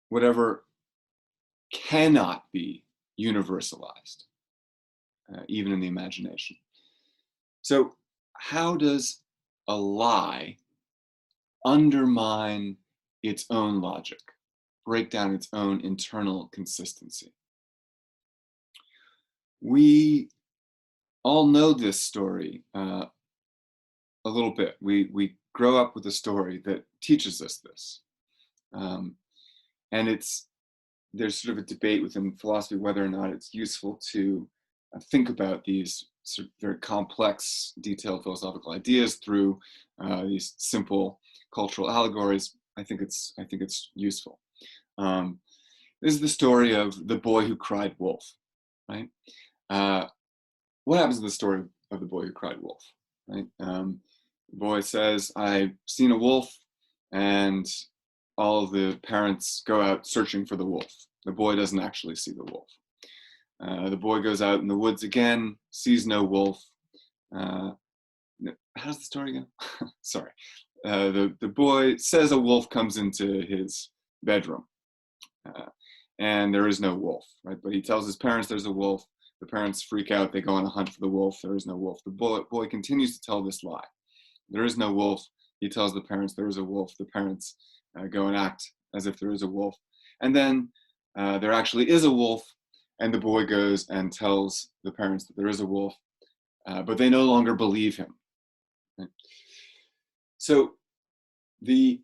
whatever cannot be universalized, even in the imagination. So how does a lie undermine its own logic, break down its own internal consistency? We all know this story a little bit. We grow up with a story that teaches us this. Um, and there's sort of a debate within philosophy whether or not it's useful to think about these sort of very complex, detailed philosophical ideas through these simple cultural allegories. I think it's useful. This is the story of the boy who cried wolf, right? What happens in the story of the boy who cried wolf, right? The boy says, "I've seen a wolf," and all of the parents go out searching for the wolf. The boy doesn't actually see the wolf. The boy goes out in the woods again, sees no wolf. How's the story go? Sorry. The boy says a wolf comes into his bedroom, and there is no wolf, right? But he tells his parents there's a wolf. The parents freak out. They go on a hunt for the wolf. There is no wolf. The boy continues to tell this lie. There is no wolf. He tells the parents there is a wolf. The parents go and act as if there is a wolf. And then there actually is a wolf, and the boy goes and tells the parents that there is a wolf, but they no longer believe him. Right? So the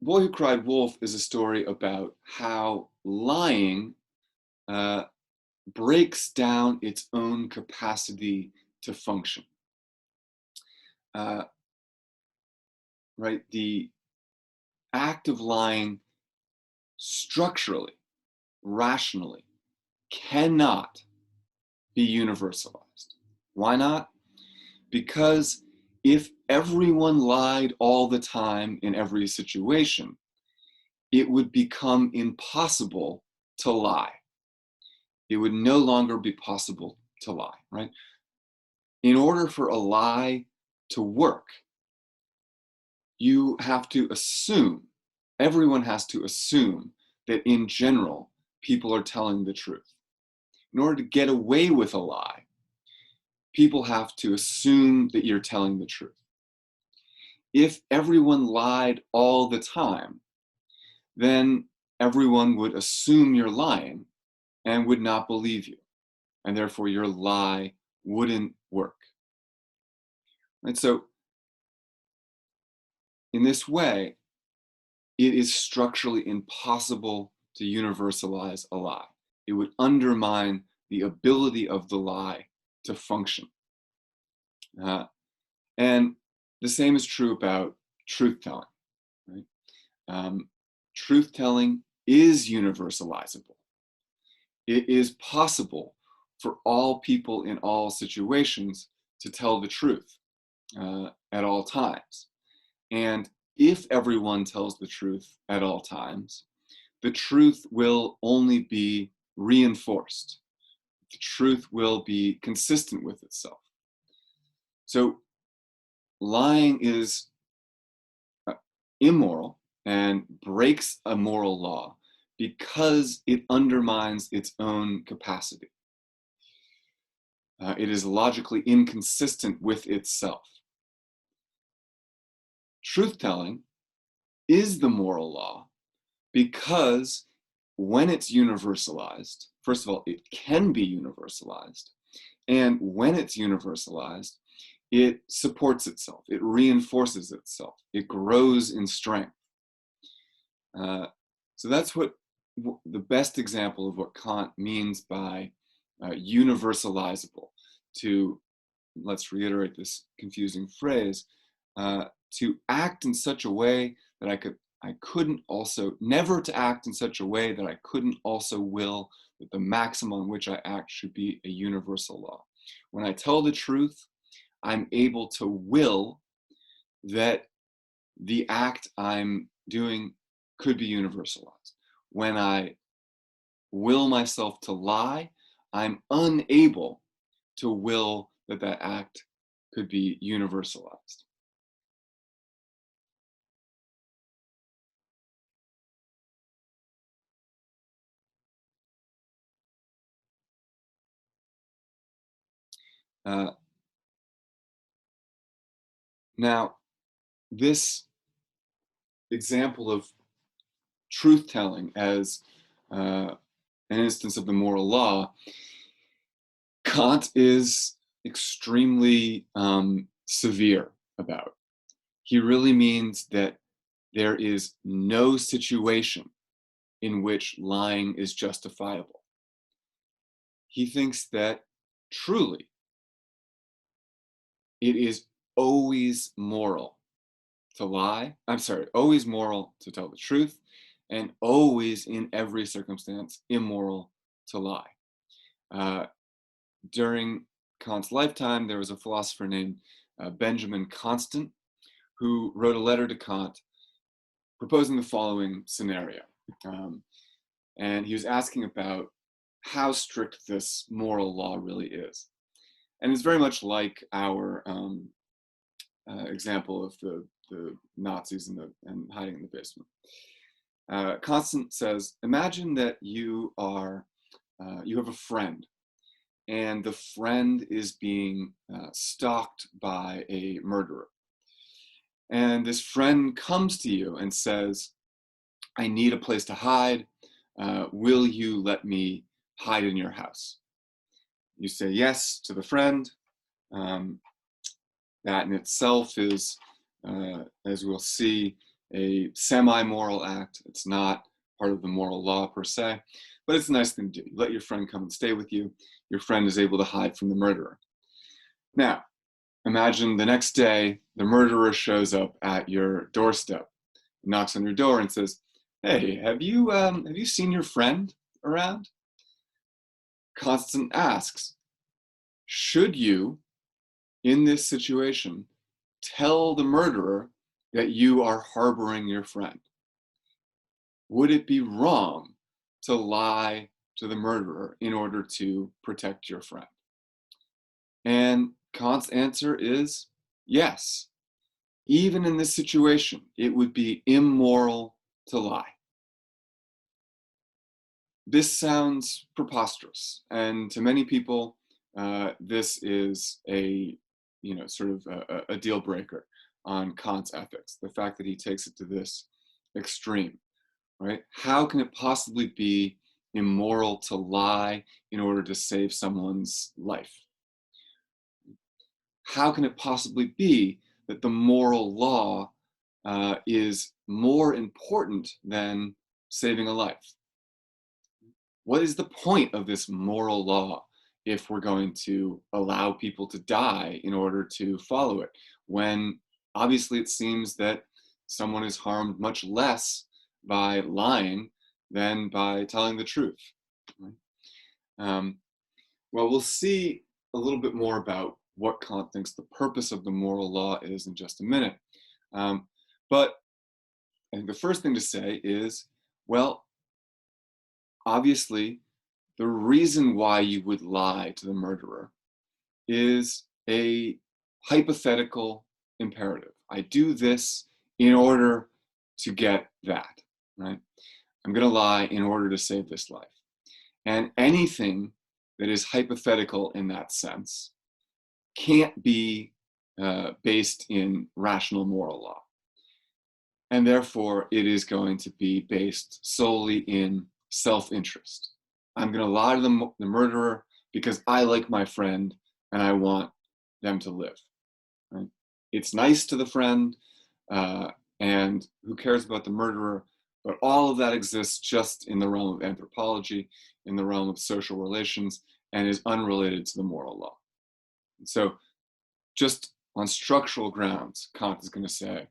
boy who cried wolf is a story about how lying breaks down its own capacity to function. Right? The act of lying structurally, rationally, cannot be universalized. Why not? Because if everyone lied all the time in every situation, it would become impossible to lie. It would no longer be possible to lie, right? In order for a lie to work, you have to assume, everyone has to assume that in general, people are telling the truth. In order to get away with a lie, people have to assume that you're telling the truth. If everyone lied all the time, then everyone would assume you're lying and would not believe you. And therefore your lie wouldn't work. And so in this way, it is structurally impossible to universalize a lie. It would undermine the ability of the lie to function. And the same is true about truth-telling. Right? Truth-telling is universalizable. It is possible for all people in all situations to tell the truth at all times. And if everyone tells the truth at all times, the truth will only be reinforced. The truth will be consistent with itself. So lying is immoral and breaks a moral law because it undermines its own capacity. It is logically inconsistent with itself. Truth-telling is the moral law because when it's universalized, first of all, it can be universalized. And when it's universalized, it supports itself, it reinforces itself, it grows in strength. So that's what the best example of what Kant means by universalizable. To, let's reiterate this confusing phrase, to act in such a way that I couldn't also, never to act in such a way that I couldn't also will that the maximum on which I act should be a universal law. When I tell the truth, I'm able to will that the act I'm doing could be universalized. When I will myself to lie, I'm unable to will that that act could be universalized. Uh, Now, this example of truth telling as uh, an instance of the moral law, Kant is extremely severe about. He really means that there is no situation in which lying is justifiable. He thinks that truly it is always moral to lie. I'm sorry, always moral to tell the truth, and always in every circumstance immoral to lie. Uh, During Kant's lifetime, there was a philosopher named Benjamin Constant who wrote a letter to Kant proposing the following scenario. Um, and he was asking about how strict this moral law really is. And it's very much like our example of the Nazis and hiding in the basement. Constant says, imagine that you have a friend, and the friend is being stalked by a murderer. And this friend comes to you and says, I need a place to hide. Will you let me hide in your house? You say yes to the friend. Um, that in itself is, as we'll see, a semi-moral act. It's not part of the moral law per se, but it's a nice thing to do. You let your friend come and stay with you. Your friend is able to hide from the murderer. Now, imagine the next day, the murderer shows up at your doorstep, knocks on your door and says, hey, have you seen your friend around? Constant asks, should you, in this situation, tell the murderer that you are harboring your friend? Would it be wrong to lie to the murderer in order to protect your friend? And Kant's answer is yes. Even in this situation, it would be immoral to lie. This sounds preposterous, and to many people, this is sort of a deal breaker on Kant's ethics. The fact that he takes it to this extreme, right? How can it possibly be immoral to lie in order to save someone's life? How can it possibly be that the moral law is more important than saving a life? What is the point of this moral law if we're going to allow people to die in order to follow it, when obviously it seems that someone is harmed much less by lying than by telling the truth? Right? Well, we'll see a little bit more about what Kant thinks the purpose of the moral law is in just a minute. But I think the first thing to say is, well, obviously, the reason why you would lie to the murderer is a hypothetical imperative. I do this in order to get that, right? I'm going to lie in order to save this life. And anything that is hypothetical in that sense can't be based in rational moral law. And therefore, it is going to be based solely in self-interest. I'm going to lie to the murderer because I like my friend and I want them to live. Right? It's nice to the friend, and who cares about the murderer? But all of that exists just in the realm of anthropology, in the realm of social relations, and is unrelated to the moral law. So just on structural grounds, Kant is going to say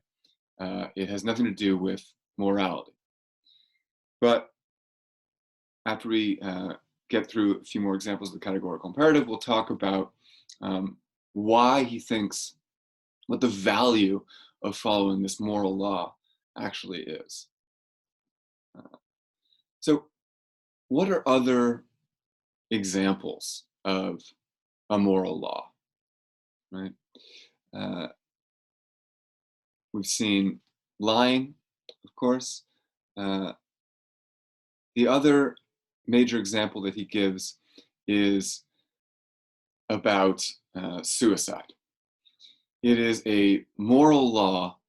it has nothing to do with morality. But after we get through a few more examples of the categorical imperative, we'll talk about why he thinks, what the value of following this moral law actually is. So what are other examples of a moral law, right? We've seen lying, of course. The other major example that he gives is about suicide. It is a moral law,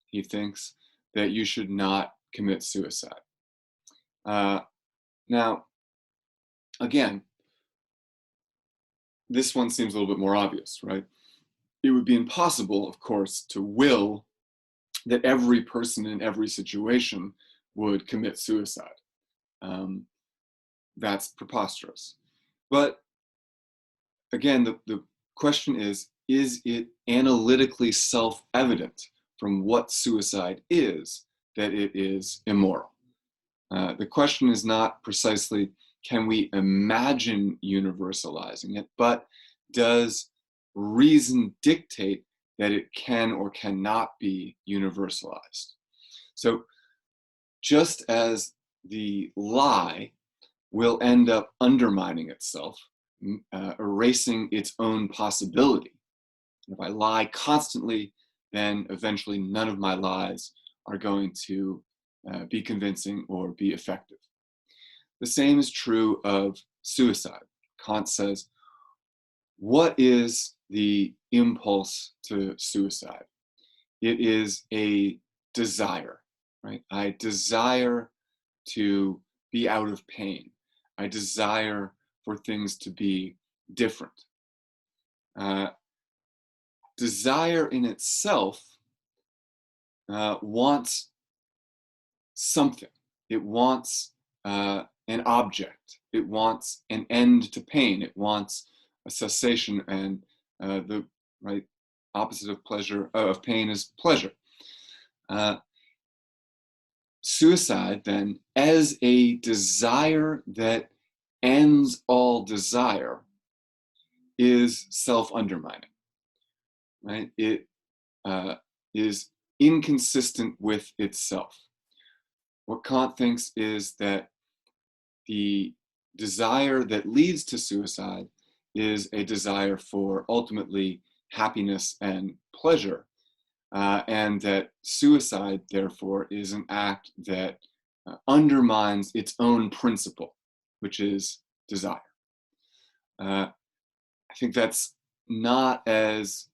he thinks, that you should not commit suicide. Now, again, this one seems a little bit more obvious, right? It would be impossible, of course, to will that every person in every situation would commit suicide. That's preposterous. But again, the question is it analytically self-evident from what suicide is that it is immoral? The question is not precisely, can we imagine universalizing it, but does reason dictate that it can or cannot be universalized? So just as the lie will end up undermining itself, erasing its own possibility. If I lie constantly, then eventually none of my lies are going to be convincing or be effective. The same is true of suicide. Kant says, what is the impulse to suicide? It is a desire, right? I desire to be out of pain. I desire for things to be different. Desire in itself wants something. It wants an object. It wants an end to pain. It wants a cessation, and the right opposite of pleasure of pain is pleasure. Suicide, then, as a desire that ends all desire, is self-undermining, right? It is inconsistent with itself. What Kant thinks is that the desire that leads to suicide is a desire for ultimately happiness and pleasure, and that suicide, therefore, is an act that undermines its own principle, which is desire. I think that's not as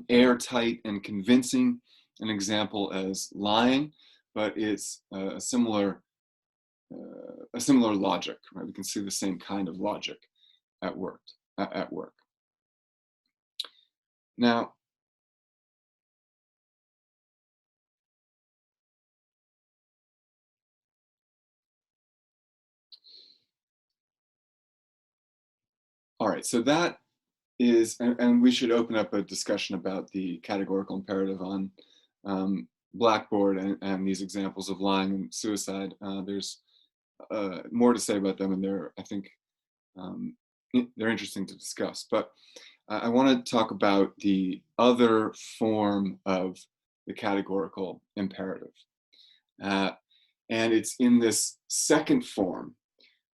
airtight and convincing an example as lying, but it's a similar logic, right? We can see the same kind of logic at work. Now, all right, so that is, and we should open up a discussion about the categorical imperative on Blackboard and these examples of lying and suicide. There's more to say about them, and I think they're interesting to discuss. But I want to talk about the other form of the categorical imperative. And it's in this second form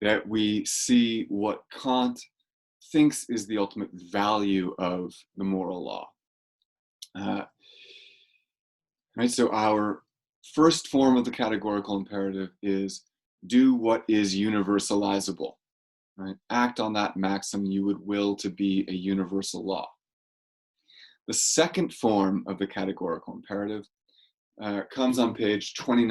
that we see what Kant thinks is the ultimate value of the moral law. Right, so our first form of the categorical imperative is do what is universalizable. Right? Act on that maxim you would will to be a universal law. The second form of the categorical imperative comes on page 29.